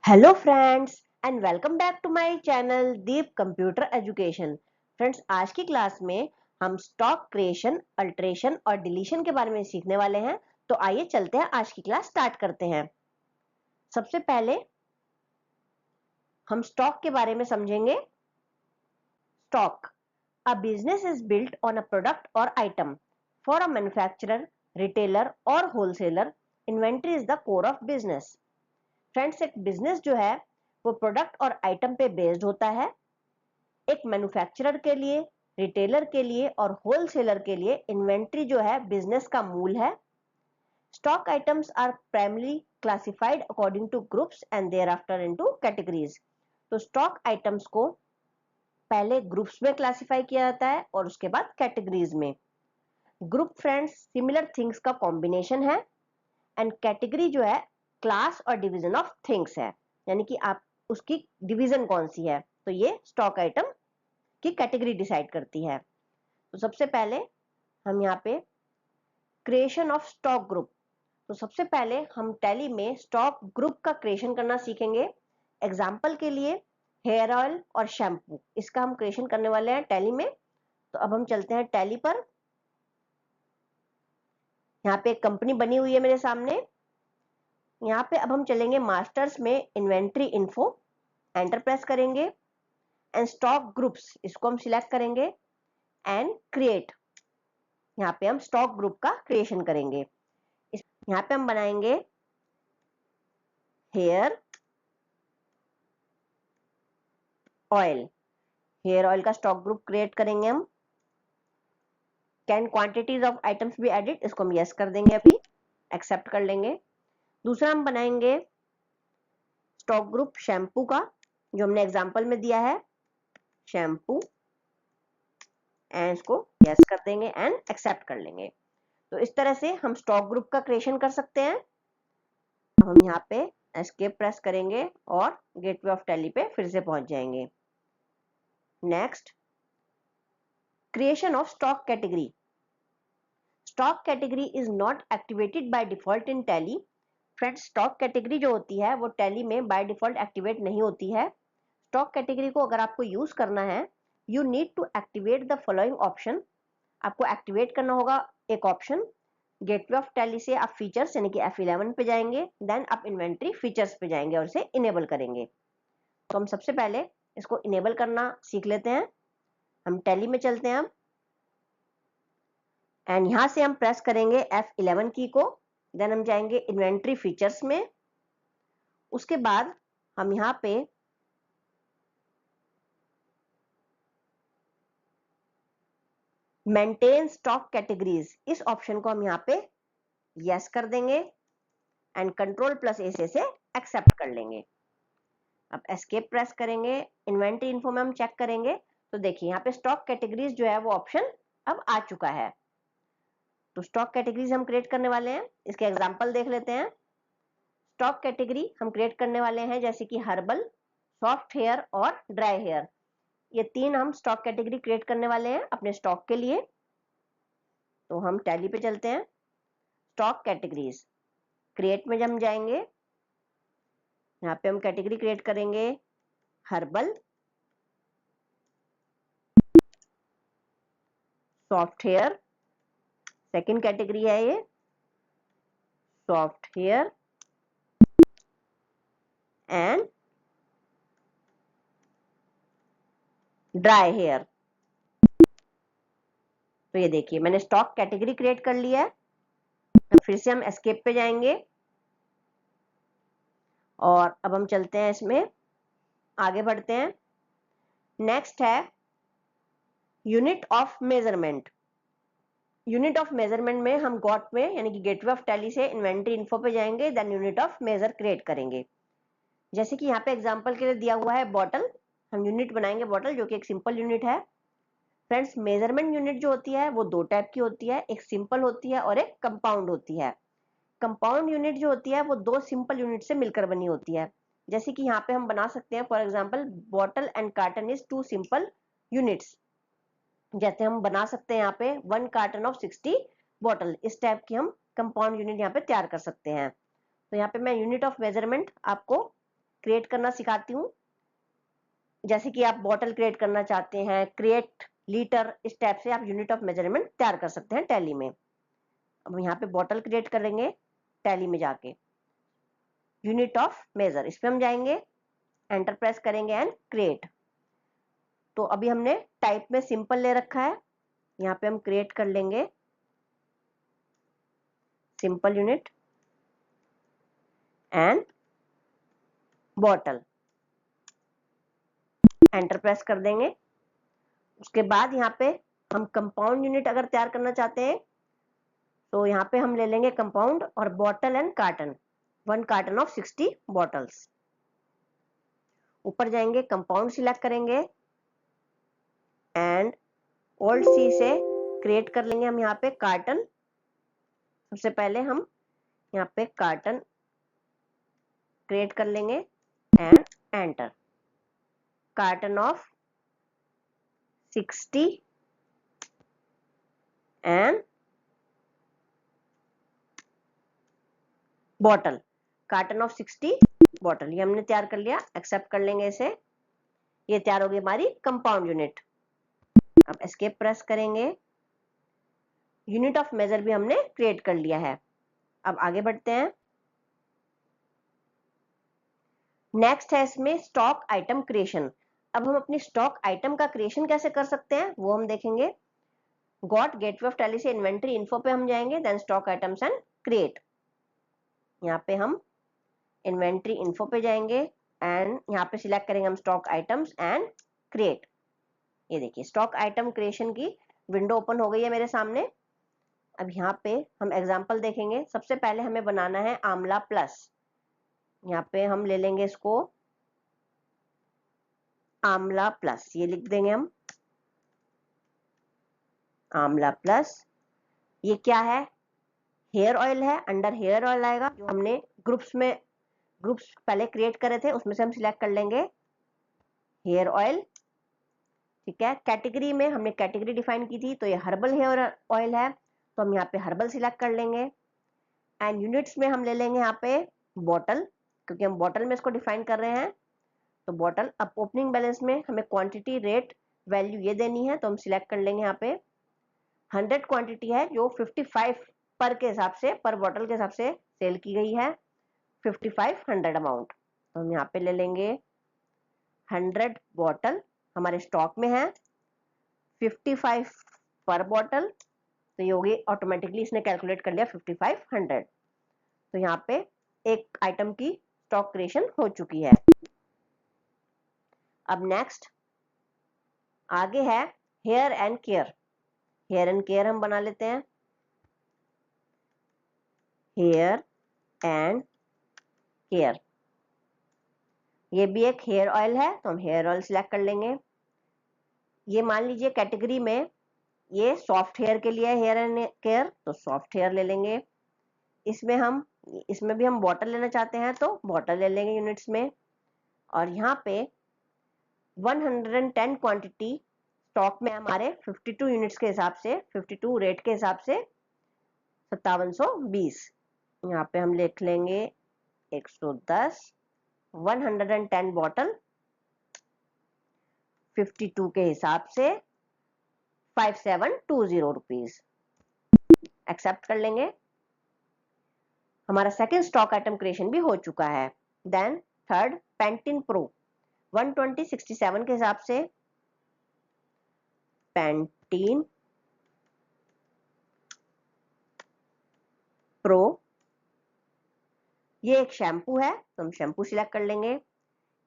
Hello friends and welcome back to my channel Deep computer education. Friends, आज की class में हम स्टॉक क्रिएशन, अल्टरेशन और डिलीशन के बारे में सीखने वाले हैं। तो आइए चलते हैं, आज की क्लास स्टार्ट करते हैं। सबसे पहले हम स्टॉक के बारे में समझेंगे। Stock, a business is built on a product और item. For a manufacturer, retailer और wholesaler, inventory is the core of business. Friends, एक बिजनेस जो है वो प्रोडक्ट और आइटम पे बेस्ड होता है। एक मैन्युफैक्चरर के लिए, रिटेलर के लिए और होलसेलर के लिए इन्वेंट्री जो है बिजनेस का मूल है। Stock items are primary classified according to groups and thereafter into categories. तो स्टॉक आइटम्स को पहले ग्रुप्स में क्लासिफाई किया जाता है और उसके बाद कैटेगरीज में। ग्रुप, फ्रेंड्स, सिमिलर थिंग्स का कॉम्बिनेशन है एंड कैटेगरी जो है क्लास और डिवीजन ऑफ थिंग्स है, यानी कि आप उसकी डिवीजन कौन सी है, तो ये स्टॉक आइटम की कैटेगरी डिसाइड करती है। तो सबसे पहले हम यहाँ पे क्रिएशन ऑफ स्टॉक ग्रुप। तो सबसे पहले हम टैली में स्टॉक ग्रुप का क्रिएशन करना सीखेंगे। एग्जाम्पल के लिए हेयर ऑयल और शैम्पू, इसका हम क्रिएशन करने वाले हैं टैली में। तो अब हम चलते हैं टैली पर। यहाँ पे एक कंपनी बनी हुई है मेरे सामने। यहाँ पे अब हम चलेंगे मास्टर्स में, इन्वेंट्री इन्फो, एंटर प्रेस करेंगे एंड स्टॉक ग्रुप्स, इसको हम सिलेक्ट करेंगे एंड क्रिएट। यहाँ पे हम स्टॉक ग्रुप का क्रिएशन करेंगे। यहाँ पे हम बनाएंगे हेयर ऑयल। हेयर ऑयल का स्टॉक ग्रुप क्रिएट करेंगे हम। Can quantities of items be added, इसको हम यस कर देंगे, अभी एक्सेप्ट कर लेंगे। दूसरा हम बनाएंगे स्टॉक ग्रुप शैम्पू का, जो हमने एग्जांपल में दिया है, शैम्पू, एंड इसको यस कर देंगे एंड एक्सेप्ट कर लेंगे। तो इस तरह से हम स्टॉक ग्रुप का क्रिएशन कर सकते हैं। हम यहाँ पे एस्केप प्रेस करेंगे और गेटवे ऑफ टैली पे फिर से पहुंच जाएंगे। Next, creation of stock category. Stock category is not activated by default in tally. Friends, stock category जो होती है वो टैली में बाय डिफॉल्ट एक्टिवेट नहीं होती है। स्टॉक कैटेगरी को अगर आपको यूज करना है, you need to activate the following option. आपको एक्टिवेट करना होगा एक ऑप्शन। गेटवे ऑफ टैली से आप फीचर्स यानी कि F11 पे जाएंगे, देन आप इन्वेंट्री फीचर्स पे जाएंगे और इसे इनेबल करेंगे। तो हम सबसे पहले इसको इनेबल करना सीख लेते हैं। हम टैली में चलते हैं एंड यहां से हम प्रेस करेंगे F11 की को, देन हम जाएंगे इन्वेंट्री फीचर्स में। उसके बाद हम यहाँ पे मेंटेन स्टॉक कैटेगरीज, इस ऑप्शन को हम यहाँ पे यस कर देंगे एंड कंट्रोल+A से एक्सेप्ट कर लेंगे। अब एस्केप प्रेस करेंगे, इन्वेंट्री इन्फो में हम चेक करेंगे तो देखिए यहाँ पे स्टॉक कैटेगरीज जो है वो ऑप्शन अब आ चुका है। तो स्टॉक कैटेगरीज हम क्रिएट करने वाले हैं, इसके एग्जांपल देख लेते हैं। स्टॉक कैटेगरी हम क्रिएट करने वाले हैं जैसे कि हर्बल, सॉफ्ट हेयर और ड्राई हेयर। ये तीन हम स्टॉक कैटेगरी क्रिएट करने वाले हैं अपने स्टॉक के लिए। तो हम टैली पे चलते हैं, स्टॉक कैटेगरीज, क्रिएट में जब हम जाएंगे, यहाँ पे हम कैटेगरी क्रिएट करेंगे herbal, soft hair, second category है ये soft hair and dry hair. तो ये देखिए मैंने स्टॉक कैटेगरी क्रिएट कर लिया है। तो फिर से हम एस्केप पे जाएंगे और अब हम चलते हैं, इसमें आगे बढ़ते हैं। नेक्स्ट है unit of measurement. Unit of measurement में हम गॉट में यानी कि गेटवे ऑफ टैली से इन्वेंट्री इन्फो पे जाएंगे, then unit of measure create करेंगे। जैसे कि यहाँ पे एग्जांपल के लिए दिया हुआ है बॉटल, हम यूनिट बनाएंगे बॉटल, जो कि एक सिंपल यूनिट है। फ्रेंड्स, मेजरमेंट यूनिट जो होती है वो दो टाइप की होती है, एक सिंपल होती है और एक कंपाउंड होती है। कंपाउंड यूनिट जो होती है वो दो सिंपल यूनिट से मिलकर बनी होती है। जैसे कि यहाँ पे हम बना सकते हैं, for example bottle and carton is two simple units. जैसे हम बना सकते हैं यहाँ पे 1 कार्टन ऑफ 60 बॉटल, इस टाइप की हम कंपाउंड यूनिट यहाँ पे तैयार कर सकते हैं। तो यहाँ पे मैं यूनिट ऑफ मेजरमेंट आपको क्रिएट करना सिखाती हूँ। जैसे कि आप बॉटल क्रिएट करना चाहते हैं, क्रिएट लीटर, इस टाइप से आप यूनिट ऑफ मेजरमेंट तैयार कर सकते हैं टैली में। अब यहाँ पे बॉटल क्रिएट करेंगे, टैली में जाके यूनिट ऑफ मेजर, इस पे हम जाएंगे, एंटर प्रेस करेंगे एंड क्रिएट। तो अभी हमने टाइप में सिंपल ले रखा है, यहाँ पे हम क्रिएट कर लेंगे simple unit and bottle, enter press कर देंगे। उसके बाद यहाँ पे हम कंपाउंड यूनिट अगर तैयार करना चाहते हैं तो यहाँ पे हम ले लेंगे कंपाउंड और bottle and carton, 1 carton of 60 bottles. ऊपर जाएंगे, कंपाउंड सिलेक्ट करेंगे एंड ओल्ड सी से क्रिएट कर लेंगे हम यहाँ पे कार्टन। सबसे पहले हम यहाँ पे कार्टन क्रिएट कर लेंगे and enter, carton of 60 and bottle, carton of 60 bottle, ये हमने तैयार कर लिया। एक्सेप्ट कर लेंगे इसे, ये तैयार होगी हमारी कंपाउंड यूनिट। अब एस्केप प्रेस करेंगे, यूनिट ऑफ मेजर भी हमने क्रिएट कर लिया है। अब आगे बढ़ते हैं। नेक्स्ट है इसमें स्टॉक आइटम क्रिएशन। अब हम अपनी स्टॉक आइटम का क्रिएशन कैसे कर सकते हैं वो हम देखेंगे। गॉट गेटवे ऑफ टैली से इन्वेंट्री इन्फो पे हम जाएंगे, then stock items and create. यहाँ पे हम इन्वेंट्री इन्फो पे जाएंगे एंड यहाँ पे सिलेक्ट करेंगे हम स्टॉक आइटम्स एंड क्रिएट। ये देखिए स्टॉक आइटम क्रिएशन की विंडो ओपन हो गई है मेरे सामने। अब यहाँ पे हम एग्जांपल देखेंगे। सबसे पहले हमें बनाना है आंवला प्लस। यहाँ पे हम ले लेंगे इसको आंवला प्लस, ये लिख देंगे हम आंवला प्लस। ये क्या है? हेयर ऑयल है, अंडर हेयर ऑयल आएगा। जो हमने ग्रुप्स पहले क्रिएट करे थे उसमें से हम सिलेक्ट कर लेंगे हेयर ऑयल, ठीक है। कैटेगरी में हमने कैटेगरी डिफाइन की थी, तो ये हर्बल हेयर ऑयल है, तो हम यहाँ पे हर्बल सिलेक्ट कर लेंगे। एंड यूनिट्स में हम ले लेंगे यहाँ पे बॉटल, क्योंकि हम बॉटल में इसको डिफाइन कर रहे हैं, तो बॉटल। अब ओपनिंग बैलेंस में हमें क्वांटिटी रेट वैल्यू ये देनी है, तो हम सिलेक्ट कर लेंगे यहाँ पे 100 क्वांटिटी है जो 55 पर के हिसाब से, पर बॉटल के हिसाब से सेल की गई है, 5500 अमाउंट। तो हम यहाँ पे ले लेंगे 100 बॉटल हमारे स्टॉक में है, 55 पर बॉटल, तो ये होगी ऑटोमेटिकली, इसने कैलकुलेट कर लिया 5500। तो यहाँ पे एक आइटम की स्टॉक क्रिएशन हो चुकी है। अब नेक्स्ट आगे है hair and care. Hair and care हम बना लेते हैं, हेयर एंड केयर। ये भी एक हेयर ऑयल है, तो हम हेयर ऑयल सिलेक्ट कर लेंगे। ये मान लीजिए कैटेगरी में ये सॉफ्ट हेयर के लिए हेयर एंड केयर, तो सॉफ्ट हेयर ले लेंगे। इसमें भी हम बॉटल लेना चाहते हैं तो बॉटल ले लेंगे यूनिट्स में। और यहाँ पे 110 क्वांटिटी स्टॉक में हमारे 52 यूनिट्स के हिसाब से, 52 रेट के हिसाब से 5720। यहाँ पे हम लिख लेंगे 110, 110 बॉटल 52 के हिसाब से 5720 रुपीज। एक्सेप्ट कर लेंगे। हमारा सेकेंड स्टॉक आइटम क्रिएशन भी हो चुका है। देन थर्ड पेंटीन प्रो 12067 के हिसाब से पेंटीन प्रो, ये एक शैम्पू है, तो हम शैम्पू सिलेक्ट कर लेंगे।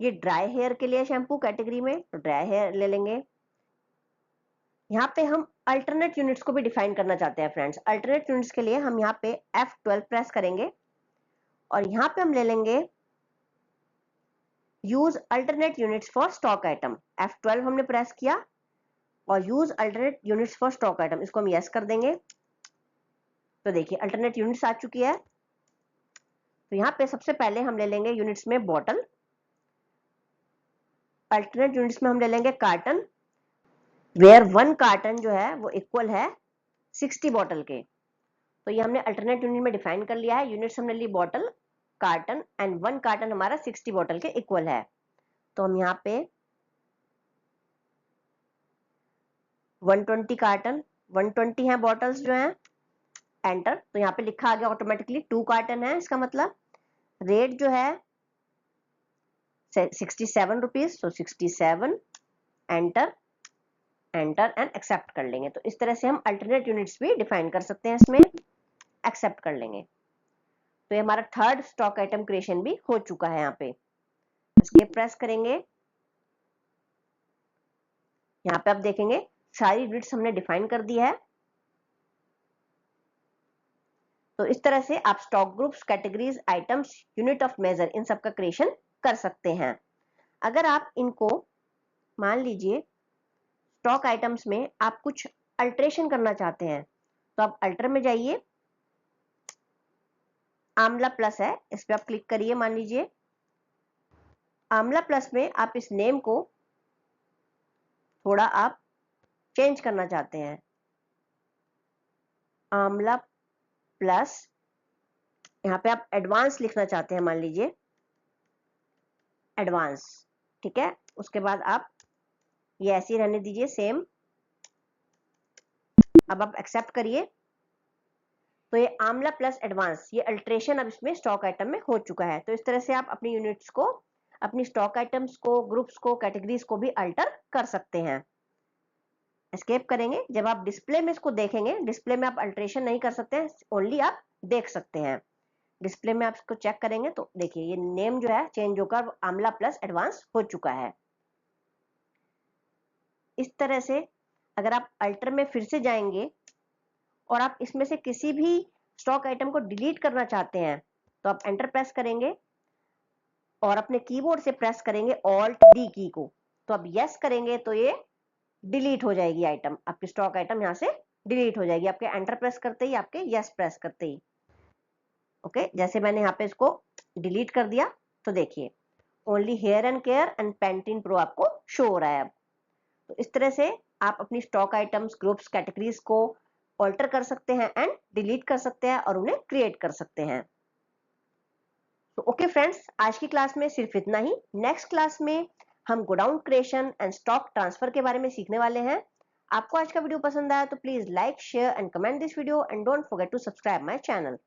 ये ड्राई हेयर के लिए शैम्पू कैटेगरी में, तो ड्राई हेयर ले लेंगे। यहाँ पे हम अल्टरनेट यूनिट्स को भी डिफाइन करना चाहते हैं फ्रेंड्स। अल्टरनेट यूनिट्स के लिए हम यहाँ पे F12 प्रेस करेंगे और यहाँ पे हम ले लेंगे use alternate units for stock item. F12 हमने प्रेस किया और use alternate units for stock item, इसको हम यस कर देंगे। तो देखिए अल्टरनेट यूनिट्स आ चुकी है। तो यहाँ पे सबसे पहले हम ले लेंगे यूनिट्स में बॉटल, अल्टरनेट यूनिट्स में हम ले लेंगे कार्टन, वेयर 1 कार्टन जो है वो इक्वल है 60 बॉटल के। तो ये हमने अल्टरनेट यूनिट में डिफाइन कर लिया है। यूनिट्स हमने ली बॉटल कार्टन एंड 1 कार्टन हमारा 60 बॉटल के इक्वल है। तो हम यहाँ पे 120 कार्टन, 120 है बॉटल्स जो हैं, एंटर। तो यहाँ पे लिखा आ गया ऑटोमेटिकली 2 कार्टन है, इसका मतलब रेट जो है 67 रुपीज। तो 67, एंटर, एंटर एंड एक्सेप्ट कर लेंगे। तो इस तरह से हम अल्टरनेट यूनिट्स भी डिफाइन कर सकते हैं, इसमें एक्सेप्ट कर लेंगे। तो ये हमारा थर्ड स्टॉक आइटम क्रिएशन भी हो चुका है। यहाँ पे एस्केप प्रेस करेंगे, यहाँ पे आप देखेंगे सारी यूनिट्स हमने डिफाइन कर दी है। तो इस तरह से आप stock groups, categories, items, unit of measure, इन सब का क्रिएशन कर सकते हैं। अगर आप इनको मान लीजिए स्टॉक आइटम्स में आप कुछ अल्टरेशन करना चाहते हैं, तो आप अल्टर में जाइए, आमला प्लस है, इस पे आप क्लिक करिए। मान लीजिए आमला प्लस में आप इस नेम को थोड़ा आप चेंज करना चाहते हैं, आमला प्लस, यहाँ पे आप एडवांस लिखना चाहते हैं, मान लीजिए एडवांस, ठीक है। उसके बाद आप ये ऐसे ही रहने दीजिए सेम। अब आप एक्सेप्ट करिए। तो ये आमला प्लस एडवांस, ये अल्ट्रेशन अब इसमें स्टॉक आइटम में हो चुका है। तो इस तरह से आप अपनी यूनिट्स को, अपनी स्टॉक आइटम्स को, ग्रुप्स को, कैटेगरीज को भी अल्टर कर सकते हैं। एस्केप करेंगे। जब आप डिस्प्ले में इसको देखेंगे, डिस्प्ले में आप अल्ट्रेशन नहीं कर सकते हैं, ओनली आप देख सकते हैं। डिस्प्ले में आप इसको चेक करेंगे तो देखिए ये नेम जो है चेंज होकर आमला प्लस एडवांस हो चुका है। इस तरह से अगर आप अल्टर में फिर से जाएंगे और आप इसमें से किसी भी स्टॉक आइटम को डिलीट करना चाहते हैं, तो आप एंटर प्रेस करेंगे और अपने कीबोर्ड से प्रेस करेंगे ऑल्ट डी की को। तो अब यस करेंगे तो ये डिलीट हो जाएगी आइटम, आपकी स्टॉक आइटम यहां से डिलीट हो जाएगी आपके एंटर प्रेस करते ही, आपके यस प्रेस करते ही। ओके, जैसे मैंने यहाँ पे इसको डिलीट कर दिया तो देखिए only hair and care and Pantene Pro आपको शो हो रहा है अब। तो इस तरह से आप अपनी स्टॉक आइटम्स, ग्रुप्स, कैटेगरीज को ऑल्टर कर सकते हैं एंड डिलीट कर सकते हैं और उन्हें क्रिएट कर सकते हैं। तो ओके फ्रेंड्स, आज की क्लास में सिर्फ इतना ही। नेक्स्ट क्लास में हम godown creation and stock transfer के बारे में सीखने वाले हैं। आपको आज का वीडियो पसंद आया तो please like, share and comment this video and don't forget to subscribe my channel.